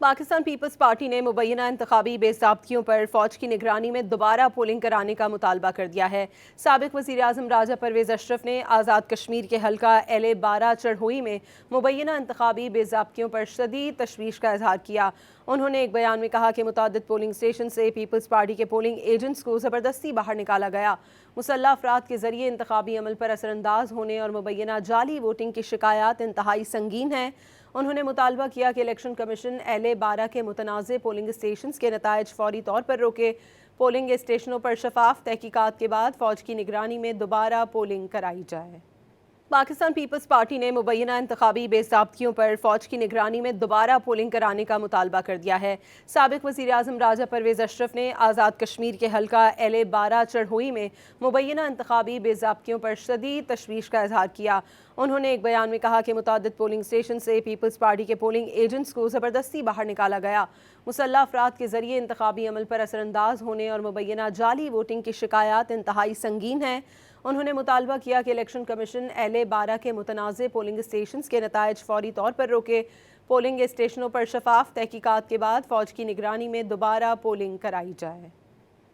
Pakistan Peoples party نے مبینہ انتخابی بے ضابطگیوں پر فوج کی نگرانی میں دوبارہ پولنگ کرانے کا مطالبہ کر دیا ہے۔ سابق وزیر اعظم راجہ پرویز اشرف نے آزاد کشمیر کے حلقہ LA-12 چڑھوئی میں مبینہ انتخابی بے ضابطگیوں پر شدید تشویش کا اظہار کیا۔ انہوں نے ایک بیان میں کہا کہ متعدد پولنگ اسٹیشن سے پیپلز پارٹی کے پولنگ ایجنٹس کو زبردستی باہر نکالا گیا۔ مسلح افراد کے ذریعے انتخابی عمل پر اثر انداز ہونے اور مبینہ جعلی ووٹنگ کی شکایات انتہائی سنگین ہیں۔ انہوں نے مطالبہ کیا کہ الیکشن کمیشن LA-12 کے متنازع پولنگ اسٹیشنز کے نتائج فوری طور پر روکے۔ پولنگ اسٹیشنوں پر شفاف تحقیقات کے بعد فوج کی نگرانی میں دوبارہ پولنگ کرائی جائے۔ پاکستان پیپلز پارٹی نے مبینہ انتخابی بے ضابطگیوں پر فوج کی نگرانی میں دوبارہ پولنگ کرانے کا مطالبہ کر دیا ہے۔ سابق وزیر اعظم راجہ پرویز اشرف نے آزاد کشمیر کے حلقہ LA-12 چڑھوئی میں مبینہ انتخابی بے ضابطگیوں پر شدید تشویش کا اظہار کیا۔ انہوں نے ایک بیان میں کہا کہ متعدد پولنگ اسٹیشن سے پیپلز پارٹی کے پولنگ ایجنٹس کو زبردستی باہر نکالا گیا۔ مسلح افراد کے ذریعے انتخابی عمل پر اثر انداز ہونے اور مبینہ جعلی ووٹنگ کی شکایات انتہائی سنگین ہیں۔ انہوں نے مطالبہ کیا کہ الیکشن کمیشن LA-12 کے متنازع پولنگ اسٹیشنز کے نتائج فوری طور پر روکے۔ پولنگ اسٹیشنوں پر شفاف تحقیقات کے بعد فوج کی نگرانی میں دوبارہ پولنگ کرائی جائے۔